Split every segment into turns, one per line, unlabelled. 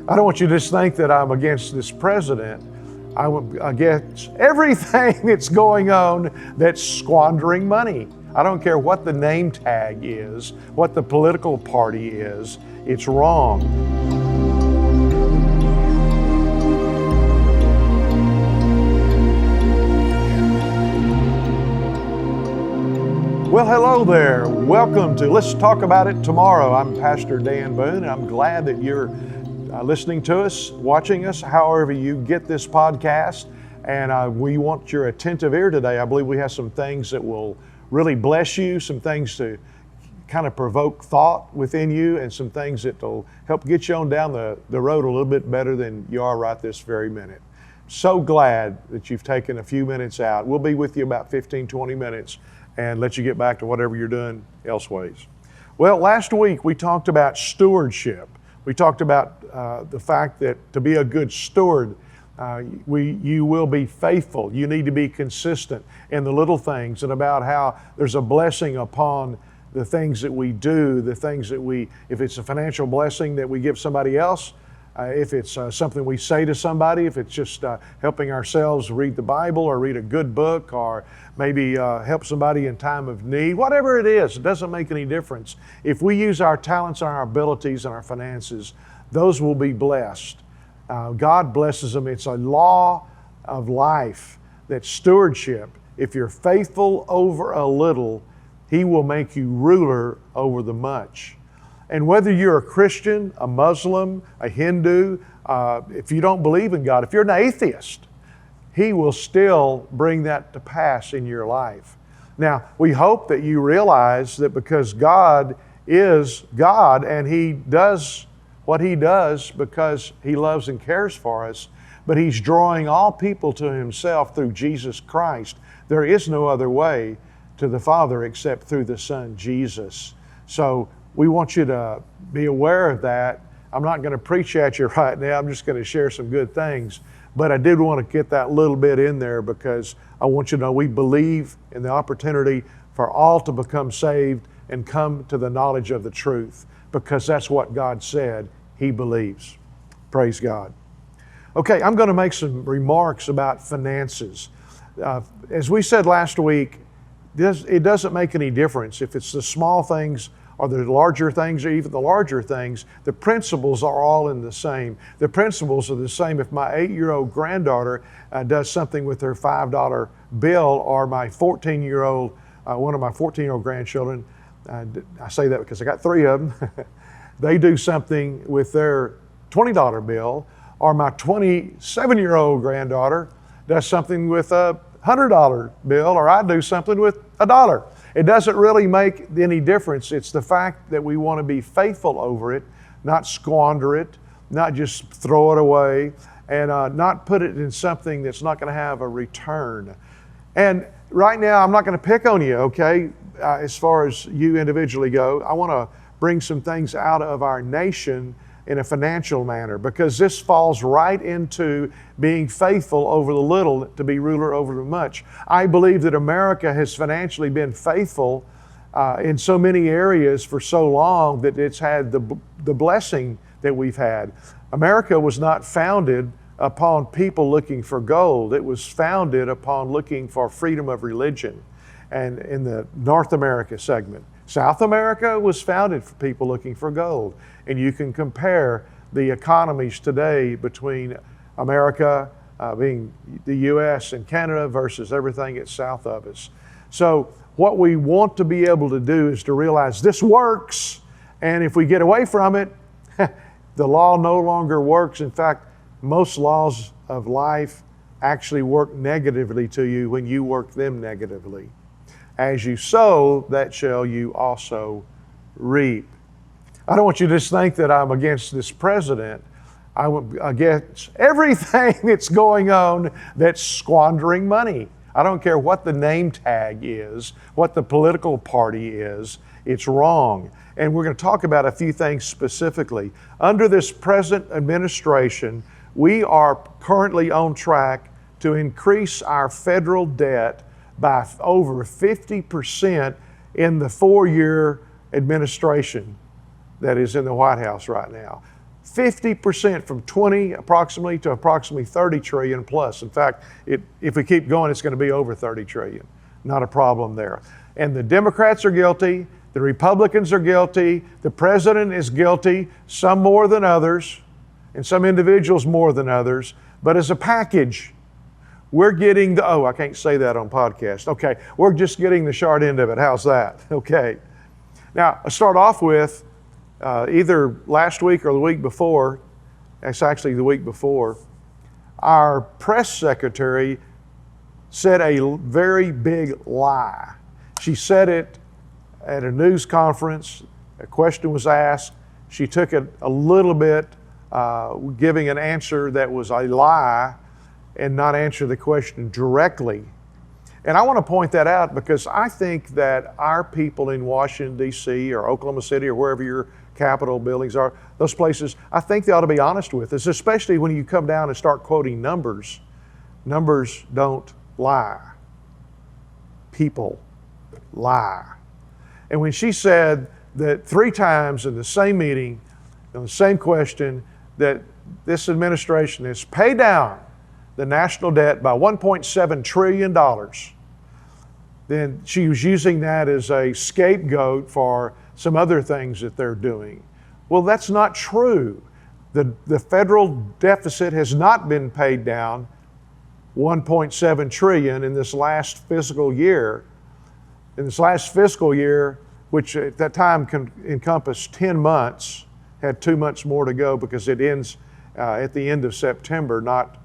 I don't want you to just think that I'm against this president. I'm against everything that's going on that's squandering money. I don't care what the name tag is, what the political party is, it's wrong. Well, hello there. Welcome to Let's Talk About It Tomorrow. I'm Pastor Dan Boone, and I'm glad that you're listening to us, watching us, however you get this podcast. And we want your attentive ear today. I believe we have some things that will really bless you, some things to kind of provoke thought within you, and some things that will help get you on down the road a little bit better than you are right this very minute. So glad that you've taken a few minutes out. We'll be with you about 15, 20 minutes and let you get back to whatever you're doing elseways. Well, last week we talked about stewardship. We talked about the fact that to be a good steward, you will be faithful. You need to be consistent in the little things, and about how there's a blessing upon the things that we do, the things that if it's a financial blessing that we give somebody else, if it's something we say to somebody, if it's just helping ourselves read the Bible or read a good book, or maybe help somebody in time of need, whatever it is, it doesn't make any difference. If we use our talents and our abilities and our finances, those will be blessed. God blesses them. It's a law of life that stewardship, if you're faithful over a little, He will make you ruler over the much. And whether you're a Christian, a Muslim, a Hindu, if you don't believe in God, if you're an atheist, He will still bring that to pass in your life. Now, we hope that you realize that because God is God and He does what He does because He loves and cares for us, but He's drawing all people to Himself through Jesus Christ. There is no other way to the Father except through the Son, Jesus. So we want you to be aware of that. I'm not going to preach at you right now. I'm just going to share some good things. But I did want to get that little bit in there because I want you to know we believe in the opportunity for all to become saved and come to the knowledge of the truth, because that's what God said He believes. Praise God. Okay, I'm going to make some remarks about finances. As we said last week, it doesn't make any difference if it's the small things or the larger things, or even the larger things. The principles are all in the same. The principles are the same. If my 8-year-old granddaughter does something with her $5 bill, or my 14-year-old, one of my 14-year-old grandchildren, I say that because I got 3 of them, they do something with their $20 bill, or my 27-year-old granddaughter does something with a $100 bill, or I do something with $1. It doesn't really make any difference. It's the fact that we want to be faithful over it, not squander it, not just throw it away, and not put it in something that's not going to have a return. And right now, I'm not going to pick on you, okay, as far as you individually go. I want to bring some things out of our nation in a financial manner, because this falls right into being faithful over the little to be ruler over the much. I believe that America has financially been faithful in so many areas for so long that it's had the blessing that we've had. America was not founded upon people looking for gold. It was founded upon looking for freedom of religion, and in the North America segment. South America was founded for people looking for gold. And you can compare the economies today between America, being the U.S. and Canada, versus everything that's south of us. So what we want to be able to do is to realize this works. And if we get away from it, the law no longer works. In fact, most laws of life actually work negatively to you when you work them negatively. As you sow, that shall you also reap. I don't want you to just think that I'm against this president. I'm against everything that's going on that's squandering money. I don't care what the name tag is, what the political party is, it's wrong. And we're going to talk about a few things specifically. Under this present administration, we are currently on track to increase our federal debt by over 50% in the 4-year administration that is in the White House right now. 50% from 20 approximately to approximately 30 trillion plus. In fact, if we keep going, it's going to be over 30 trillion. Not a problem there. And the Democrats are guilty. The Republicans are guilty. The president is guilty, some more than others, and some individuals more than others. But as a package, we're getting the, I can't say that on podcast. Okay, we're just getting the short end of it. How's that? Okay. Now, I start off with either last week or the week before, it's actually the week before, our press secretary said a very big lie. She said it at a news conference. A question was asked. She took it a little bit, giving an answer that was a lie and not answer the question directly. And I want to point that out because I think that our people in Washington, D.C. or Oklahoma City or wherever your Capitol buildings are, those places, I think they ought to be honest with us, especially when you come down and start quoting numbers. Numbers don't lie. People lie. And when she said that 3 times in the same meeting, on the same question, that this administration has paid down the national debt by $1.7 trillion, then she was using that as a scapegoat for some other things that they're doing. Well, that's not true. The federal deficit has not been paid down $1.7 trillion in this last fiscal year. In this last fiscal year, which at that time encompassed 10 months, had 2 months more to go because it ends at the end of September, not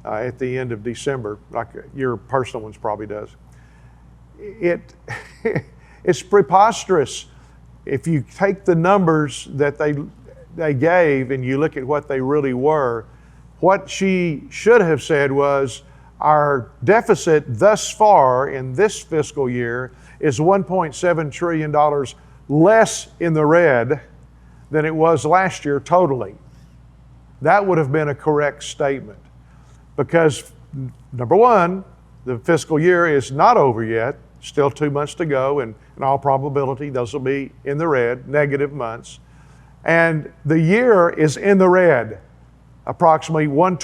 at the end of December, like your personal ones probably does. It's preposterous. If you take the numbers that they gave and you look at what they really were, what she should have said was, our deficit thus far in this fiscal year is $1.7 trillion less in the red than it was last year totally. That would have been a correct statement because, number one, the fiscal year is not over yet. Still 2 months to go, and in all probability, those will be in the red, negative months. And the year is in the red, approximately 1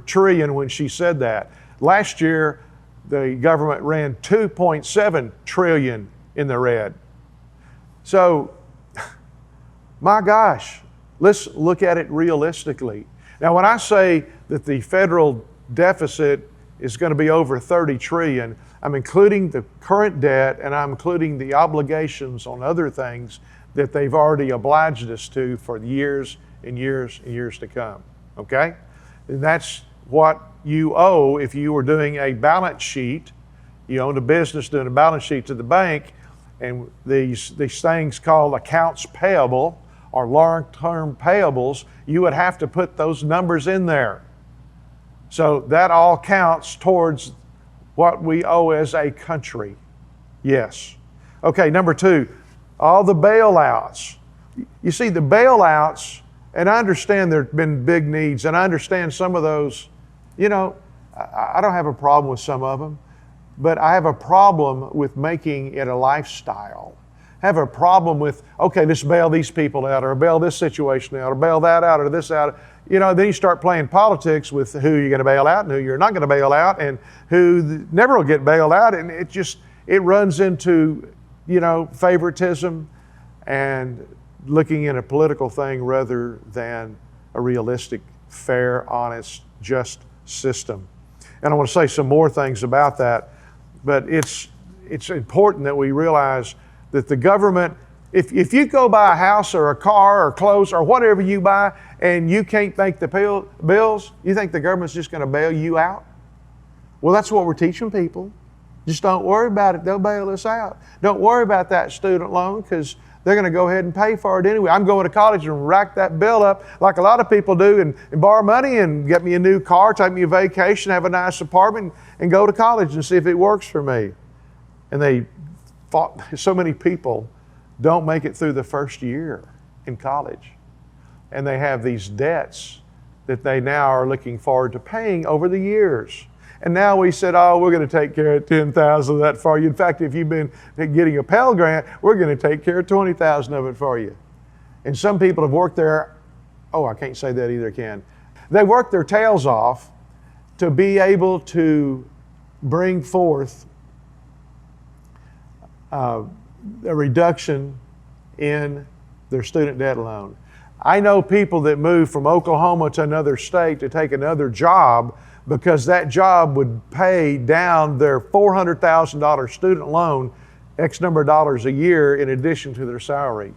trillion when she said that. Last year, the government ran 2.7 trillion in the red. So, my gosh, let's look at it realistically. Now, when I say that the federal deficit is going to be over 30 trillion, I'm including the current debt and I'm including the obligations on other things that they've already obliged us to for years and years and years to come, okay? And that's what you owe if you were doing a balance sheet. You owned a business doing a balance sheet to the bank, and these things called accounts payable or long-term payables, you would have to put those numbers in there. So that all counts towards what we owe as a country. Yes. Okay, number 2, all the bailouts. You see, the bailouts, and I understand there have been big needs, and I understand some of those, I don't have a problem with some of them, but I have a problem with making it a lifestyle. I have a problem with, okay, let's bail these people out, or bail this situation out, or bail that out, or this out. Then you start playing politics with who you're going to bail out and who you're not going to bail out and who never will get bailed out. And it runs into, favoritism and looking at a political thing rather than a realistic, fair, honest, just system. And I want to say some more things about that, but it's important that we realize that the government, if you go buy a house or a car or clothes or whatever you buy and you can't make the bills, you think the government's just going to bail you out? Well, that's what we're teaching people. Just don't worry about it. They'll bail us out. Don't worry about that student loan because they're going to go ahead and pay for it anyway. I'm going to college and rack that bill up like a lot of people do and borrow money and get me a new car, take me a vacation, have a nice apartment, and go to college and see if it works for me. And so many people don't make it through the first year in college. And they have these debts that they now are looking forward to paying over the years. And now we said, we're going to take care of 10,000 of that for you. In fact, if you've been getting a Pell Grant, we're going to take care of 20,000 of it for you. And some people have worked their Oh, I can't say that either, can. They work their tails off to be able to bring forth a reduction in their student debt loan. I know people that move from Oklahoma to another state to take another job because that job would pay down their $400,000 student loan X number of dollars a year in addition to their salary.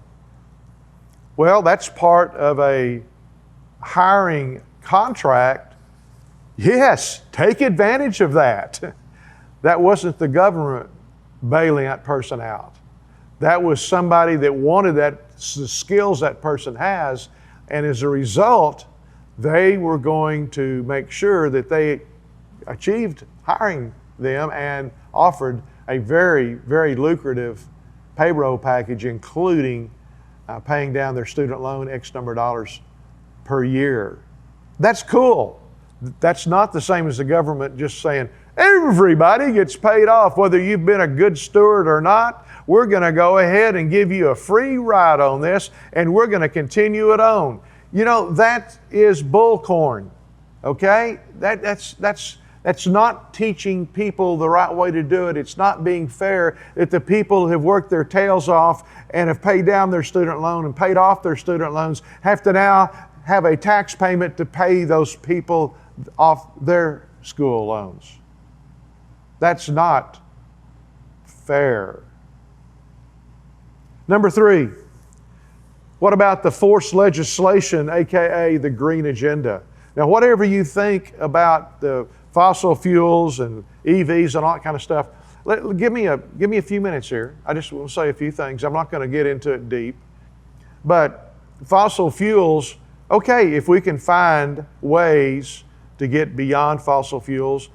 Well, that's part of a hiring contract. Yes, take advantage of that. That wasn't the government bailing that person out. That was somebody that wanted the skills that person has, and as a result, they were going to make sure that they achieved hiring them and offered a very, very lucrative payroll package, including paying down their student loan X number of dollars per year. That's cool. That's not the same as the government just saying, everybody gets paid off, whether you've been a good steward or not. We're going to go ahead and give you a free ride on this, and we're going to continue it on. You know, that is bullcorn, okay? That's not teaching people the right way to do it. It's not being fair that the people who have worked their tails off and have paid down their student loan and paid off their student loans have to now have a tax payment to pay those people off their school loans. That's not fair. Number 3, what about the forced legislation, aka the green agenda? Now, whatever you think about the fossil fuels and EVs and all that kind of stuff, give me a few minutes here. I just want to say a few things. I'm not going to get into it deep. But fossil fuels, okay, if we can find ways to get beyond fossil fuels,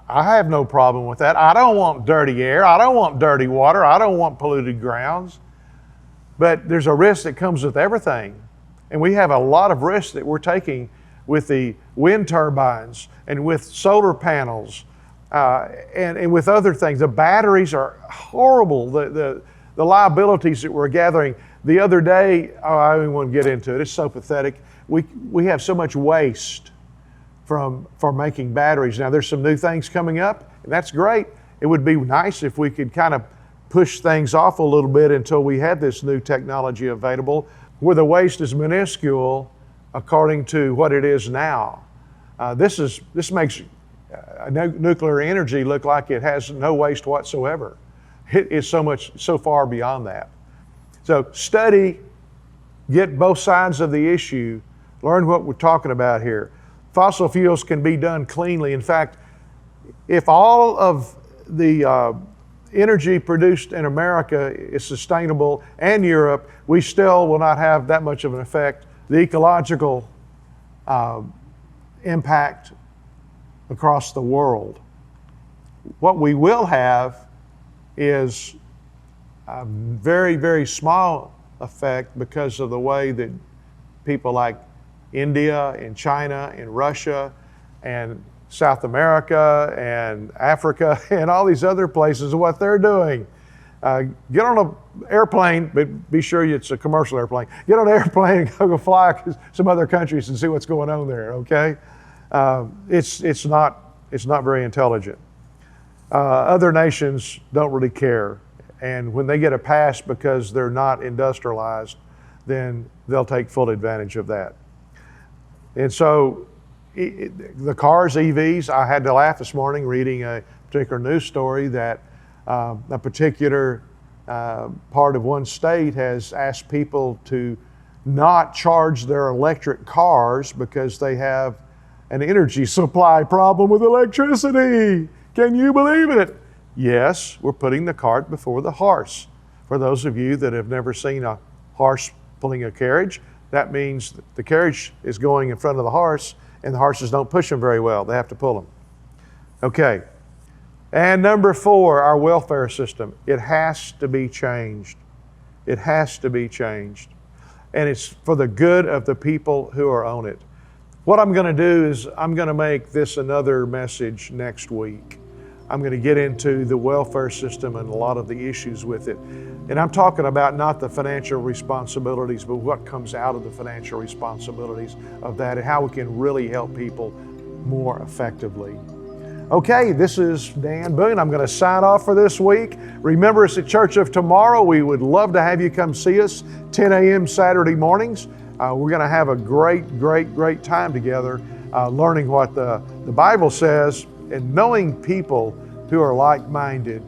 I have no problem with that. I don't want dirty air. I don't want dirty water. I don't want polluted grounds. But there's a risk that comes with everything. And we have a lot of risks that we're taking with the wind turbines and with solar panels and with other things. The batteries are horrible, the liabilities that we're gathering. The other day, I don't even want to get into it, it's so pathetic. We have so much waste for making batteries. Now there's some new things coming up, and that's great. It would be nice if we could kind of push things off a little bit until we had this new technology available where the waste is minuscule according to what it is now. This makes nuclear energy look like it has no waste whatsoever. It is so far beyond that. So study, get both sides of the issue, learn what we're talking about here. Fossil fuels can be done cleanly. In fact, if all of the energy produced in America is sustainable and Europe, we still will not have that much of an effect. The ecological impact across the world. What we will have is a very, very small effect because of the way that people like India and China and Russia and South America and Africa and all these other places, what they're doing. Get on an airplane, but be sure it's a commercial airplane. Get on an airplane and go fly to some other countries and see what's going on there, okay? It's not very intelligent. Other nations don't really care. And when they get a pass because they're not industrialized, then they'll take full advantage of that. And so the cars, EVs, I had to laugh this morning reading a particular news story that a particular part of one state has asked people to not charge their electric cars because they have an energy supply problem with electricity. Can you believe it? Yes, we're putting the cart before the horse. For those of you that have never seen a horse pulling a carriage, that means the carriage is going in front of the horse and the horses don't push them very well. They have to pull them. Okay. And number 4, our welfare system. It has to be changed. It has to be changed. And it's for the good of the people who are on it. What I'm going to do is I'm going to make this another message next week. I'm going to get into the welfare system and a lot of the issues with it. And I'm talking about not the financial responsibilities, but what comes out of the financial responsibilities of that and how we can really help people more effectively. Okay, this is Dan Boone. I'm going to sign off for this week. Remember, it's the Church of Tomorrow. We would love to have you come see us 10 a.m. Saturday mornings. We're going to have a great time together learning what the Bible says and knowing people who are like-minded.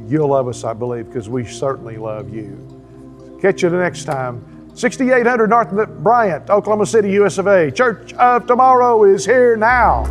You'll love us, I believe, because we certainly love you. Catch you the next time. 6800 North Bryant, Oklahoma City, US of A. Church of Tomorrow is here now.